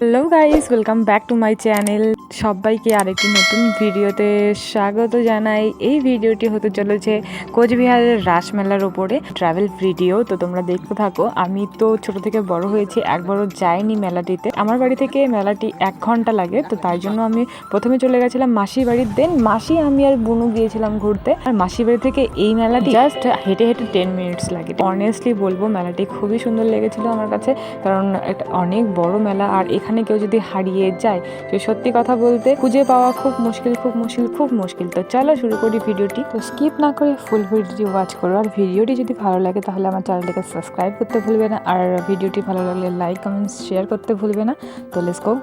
Hello guys, welcome back to my channel. সবাইকে আরেকটি নতুন ভিডিওতে স্বাগত জানাই। এই ভিডিওটি হতে চলেছে কোচবিহারের রাসমেলার ওপরে ট্রাভেল ভিডিও। তো তোমরা দেখতে থাকো। আমি তো ছোট থেকে বড় হয়েছি, একবারও যাইনি মেলাটিতে। আমার বাড়ি থেকে মেলাটি 1 ঘন্টা লাগে, তো তাই জন্য আমি প্রথমে চলে গেছিলাম মাসির বাড়ির। দেন মাসি, আমি আর বুনু গিয়েছিলাম ঘুরতে। আর মাসির বাড়ি থেকে এই মেলাটি জাস্ট হেঁটে হেঁটে 10 মিনিটস লাগে। অনেস্টলি বলবো, মেলাটি খুবই সুন্দর লেগেছিল আমার কাছে, কারণ এটা অনেক বড় মেলা। আর এখানে কেউ যদি হারিয়ে যায়, তো সত্যি কথা বলতে খুঁজে পাওয়া খুব মুশকিল। তো চলো শুরু করি ভিডিওটি। তো স্কিপ না করে ফুল ভিডিওটি ওয়াচ করো। আর ভিডিওটি যদি ভালো লাগে তাহলে আমার চ্যানেলটিকে সাবস্ক্রাইব করতে ভুলবে না। আর ভিডিওটি ভালো লাগলে লাইক, কমেন্টস, শেয়ার করতে ভুলবে না। তো লেটস গো।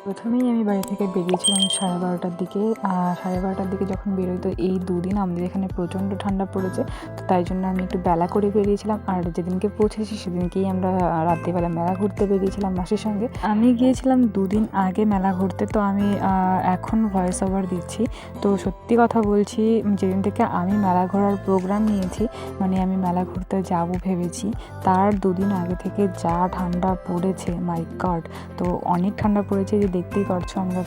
প্রথমেই আমি বাড়ি থেকে বেরিয়েছিলাম 12:30টার দিকে। 12:30টার দিকে যখন বেরোই, তো এই দুদিন আমাদের এখানে প্রচণ্ড ঠান্ডা পড়েছে, তো তাই জন্য আমি একটু বেলা করে বেরিয়েছিলাম। আর যেদিনকে পৌঁছেছি সেদিনকেই আমরা রাত্রিবেলা মেলা ঘুরতে বেরিয়েছিলাম মাসির সঙ্গে। আমি গিয়েছিলাম 2 দিন আগে মেলা ঘুরতে, তো আমি এখন ভয়েস ওভার দিচ্ছি। তো সত্যি কথা বলছি, যেদিন থেকে আমি মেলা ঘোরার প্রোগ্রাম নিয়েছি, মানে আমি মেলা ঘুরতে যাব ভেবেছি, তার 2 দিন আগে থেকে যা ঠান্ডা পড়েছে, মাই গড। তো অনেক ঠান্ডা পড়েছে, যে দেখতেই পারছো আমরা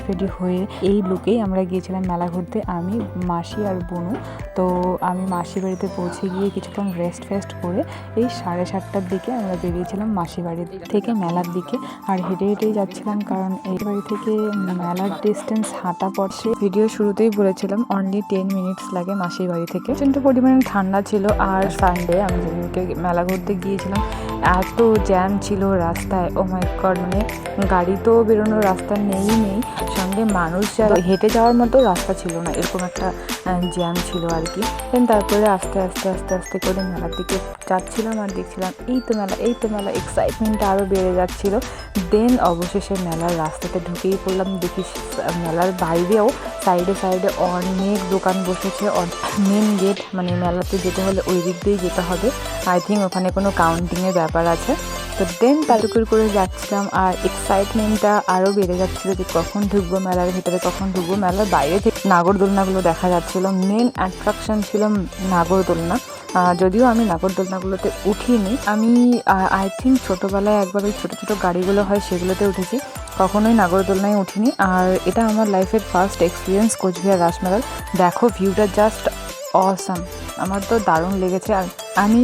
রেডি হয়ে এই লুকেই আমরা গিয়েছিলাম মেলা ঘুরতে, আমি, মাসি আর বুনু। তো আমি মাসি বাড়িতে পৌঁছে গিয়ে কিছুক্ষণ রেস্ট করে এই 7:30টার দিকে আমরা বেরিয়েছিলাম মাসি বাড়ি থেকে মেলার দিকে। আর হেঁটেই যাচ্ছিলাম, কারণ এই বাড়ি থেকে মেলার ডিস্টেন্স হাঁটা পড়ছে। ভিডিও শুরুতেই বলেছিলাম অনলি 10 মিনিটস লাগে মাসির বাড়ি থেকে। প্রচণ্ড পরিমাণে ঠান্ডা ছিল। আর সানডে আমি যেদিনকে মেলা ঘুরতে গিয়েছিলাম, এত জ্যাম ছিল রাস্তায়, ও মাই গড। মানে গাড়ি তো বেরোনোর রাস্তা নেই, সঙ্গে মানুষ হেঁটে যাওয়ার মতো রাস্তা ছিল না, এরকম একটা জ্যাম ছিল আর কি। দেন তারপরে আস্তে করে মেলার দিকে যাচ্ছিলাম আর দেখছিলাম এই তো মেলা এক্সাইটমেন্টটা আরও বেড়ে যাচ্ছিল। দেন অবশেষে মেলার রাস্তাতে ঢুকেই পড়লাম। দেখি মেলার বাইরেও সাইডে অনেক দোকান বসেছে। মেন গেট, মানে মেলাতে যেতে হলে ওই দিক দিয়েই যেতে হবে। আই থিঙ্ক ওখানে কোনো কাউন্টিংয়ের ব্যাপার আছে। তো দেন তাড়াতাড়ি করে যাচ্ছিলাম, আর এক্সাইটমেন্টটা আরও বেড়ে যাচ্ছিলো যে কখন ঢুকবো মেলার ভিতরে, কখন ঢুকবো। মেলার বাইরে থেকে নাগরদোলনাগুলো দেখা যাচ্ছিলো। মেন অ্যাট্রাকশন ছিল নাগরদোলনা। যদিও আমি নাগরদোলনাগুলোতে উঠিনি। আমি আই থিঙ্ক ছোটোবেলায় একবার ওই ছোটো গাড়িগুলো হয় সেগুলোতে উঠেছি, কখনোই নাগরদোলনায় উঠিনি। আর এটা আমার লাইফের ফার্স্ট এক্সপিরিয়েন্স কোচবিহার রাসমেলার। দেখো ভিউটা জাস্ট অসাম, আমার তো দারুণ লেগেছে। আর আমি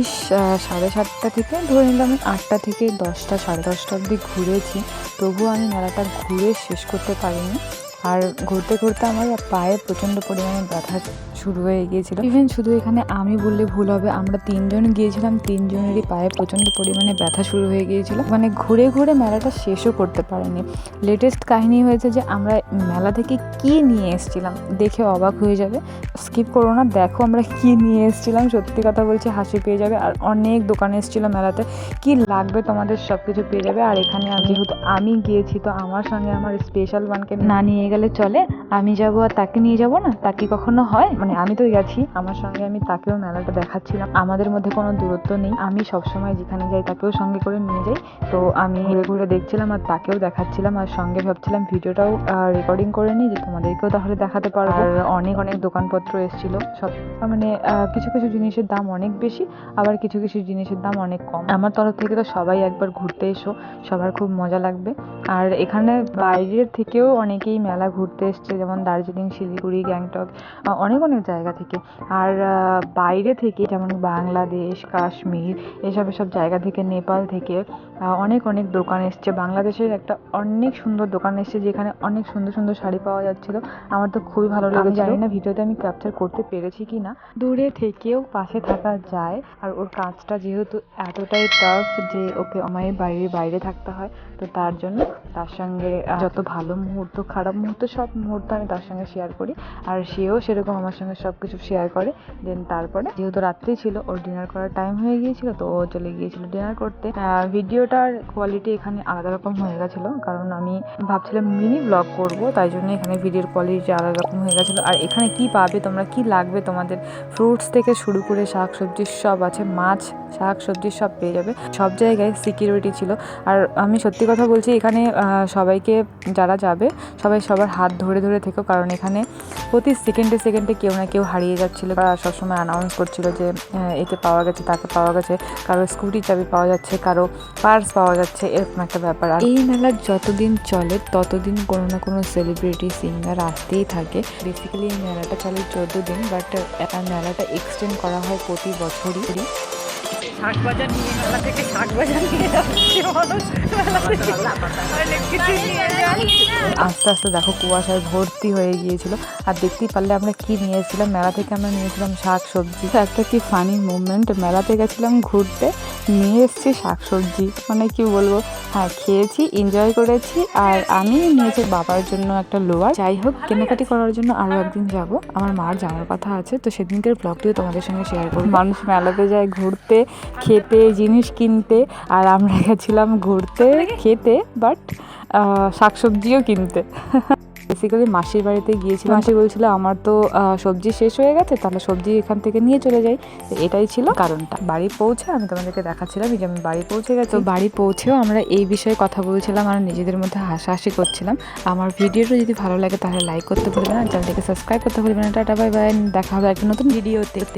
7:30 থেকে ধরে নিলাম 8টা থেকে 10টা, 10:30 অবধি ঘুরেছি, তবুও আমি মেলাটা ঘুরে শেষ করতে পারিনি। আর ঘুরতে আমার পায়ে প্রচণ্ড পরিমাণে ব্যথা শুরু হয়ে গিয়েছিল। ইভেন শুধু এখানে আমি বললে ভুল হবে, আমরা 3 জন গিয়েছিলাম, 3 জনেরই পায়ে প্রচণ্ড পরিমাণে ব্যথা শুরু হয়ে গিয়েছিল। মানে ঘুরে মেলাটা শেষও করতে পারিনি। লেটেস্ট কাহিনী হয়েছে যে আমরা মেলা থেকে কি নিয়ে এসেছিলাম, দেখে অবাক হয়ে যাবে, স্কিপ করো না, দেখো আমরা কি নিয়ে এসেছিলাম। সত্যি কথা বলছি, হাসি পেয়ে যাবে। আর অনেক দোকানে এসেছিলো মেলাতে, কি লাগবে তোমাদের সব কিছু পেয়ে যাবে। আর এখানে যেহেতু আমি গিয়েছি, তো আমার সঙ্গে আমার স্পেশাল ওয়ানকে না নিয়ে গেলে চলে। আমি যাবো আর তাকে নিয়ে যাবো না, তা কি কখনো হয়? মানে আমি তো গেছি, আমার সঙ্গে আমি তাকেও মেলাটা দেখাচ্ছিলাম। আমাদের মধ্যে কোনো দূরত্ব নেই, আমি সবসময় যেখানে যাই তাকেও সঙ্গে করে নিয়ে যাই। তো আমি ঘুরে দেখছিলাম আর তাকেও দেখাচ্ছিলাম, আর সঙ্গে ভাবছিলাম ভিডিওটাও রেকর্ডিং করে নিই, যে তোমাদেরকেও তাহলে দেখাতে পারবো। আর অনেক দোকানপত্র এসেছিল সব, মানে কিছু জিনিসের দাম অনেক বেশি, আবার কিছু জিনিসের দাম অনেক কম। আমার তরফ থেকে তো সবাই একবার ঘুরতে এসো, সবার খুব মজা লাগবে। আর এখানে বাইরের থেকেও অনেকেই মেলা ঘুরতে এসছে, যেমন দার্জিলিং, শিলিগুড়ি, গ্যাংটক, অনেক জায়গা থেকে। আর বাইরে থেকে যেমন বাংলাদেশ, কাশ্মীর, এসব জায়গা থেকে, নেপাল থেকে অনেক দোকান এসছে। বাংলাদেশের একটা অনেক সুন্দর দোকান এসছে, যেখানে অনেক সুন্দর শাড়ি পাওয়া যাচ্ছিল। আমার তো খুবই ভালো লেগেছে। জানি না ভিডিওতে আমি ক্যাপচার করতে পেরেছি কি না। দূরে থেকেও পাশে থাকা যায়, আর ওর কাজটা যেহেতু এতটাই টাফ যে ওকে আমায় বাইরে থাকতে হয়, তো তার জন্য তার সঙ্গে যত ভালো মুহূর্ত, খারাপ মুহূর্ত, সব মুহূর্ত আমি তার সঙ্গে শেয়ার করি। আর সেও সেরকম আমার সঙ্গে সব কিছু শেয়ার করে। দেন তারপরে যেহেতু রাত্রি ছিল, ওর ডিনার করার টাইম হয়ে গিয়েছিল, তো ও চলে গিয়েছিল ডিনার করতে। ভিডিওটার কোয়ালিটি এখানে আলাদা রকম হয়ে গেছিলো, কারণ আমি ভাবছিলাম মিনি ব্লগ করব, তাই জন্য এখানে ভিডিওর কোয়ালিটি আলাদা রকম হয়ে গেছিলো। আর এখানে কি পাবে তোমরা, কি লাগবে তোমাদের, ফ্রুটস থেকে শুরু করে শাকসবজি সব আছে, মাছ, শাকসবজি সব পেয়ে যাবে। সব জায়গায় সিকিউরিটি ছিল। আর আমি সত্যি কথা বলছি, এখানে সবাইকে যারা যাবে সবাই সবার হাত ধরে থেকো, কারণ এখানে প্রতি সেকেন্ডে সেকেন্ডে কেউ না কেউ হারিয়ে যাচ্ছিলো, বা সবসময় অ্যানাউন্স করছিল যে একে পাওয়া গেছে, তাকে পাওয়া গেছে, কারো স্কুটি চাবি পাওয়া যাচ্ছে, কারো পার্স পাওয়া যাচ্ছে, এরকম একটা ব্যাপার। আর এই মেলা যতদিন চলে ততদিন কোনো না কোনো সেলিব্রিটি সিঙ্গার আসতেই থাকে। বেসিক্যালি এই মেলাটা চলে 14 দিন, বাট মেলাটা এক্সটেন্ড করা হয় প্রতি বছরই। শাক বাজার নিয়ে মেলা থেকে শাক বাজার নিয়ে যাচ্ছে মানুষ, অনেক কিছু নিয়ে যায়। আস্তে আস্তে দেখো কুয়াশায় ভর্তি হয়ে গিয়েছিল, আর দেখতেই পারলে আমরা কি নিয়েছিলাম। মেলা থেকে আমরা নিয়েছিলাম শাক সবজি। একটা কি ফানি মুভমেন্ট, মেলাতে গেছিলাম ঘুরতে, নিয়ে এসেছি শাক সবজি, মানে কি বলবো, হ্যাঁ খেয়েছি, এনজয় করেছি। আর আমি নিয়েছি বাবার জন্য একটা লোয়ার। যাই হোক, কেনাকাটি করার জন্য আরও একদিন যাব, আমার মার যাওয়ার কথা আছে, তো সেদিনকার ব্লগটিও তোমাদের সঙ্গে শেয়ার করব। মানুষ মেলাতে যায় ঘুরতে, খেতে, জিনিস কিনতে, আর আমরা গেছিলাম ঘুরতে, খেতে, বাট শাকসবজিও কিনতে। বেসিক্যালি মাসির বাড়িতে গিয়েছিলাম। মাসি বলছিল আমার তো সবজি শেষ হয়ে গেছে, তাহলে সবজি এখান থেকে নিয়ে চলে যাই। এটাই ছিল কারণটা। বাড়ি পৌঁছে আমি তোমাদেরকে দেখাচ্ছিলাম যে আমি বাড়ি পৌঁছে গেছি। তো বাড়ি পৌঁছেও আমরা এই বিষয়ে কথা বলছিলাম আর নিজেদের মধ্যে হাসাহাসি করছিলাম। আমার ভিডিওটা যদি ভালো লাগে তাহলে লাইক করতে ভুলবে না, চ্যানেলটিকে সাবস্ক্রাইব করতে ভুলবে না। টাটা, বাই বাই, দেখা হবে একটা নতুন ভিডিওতে।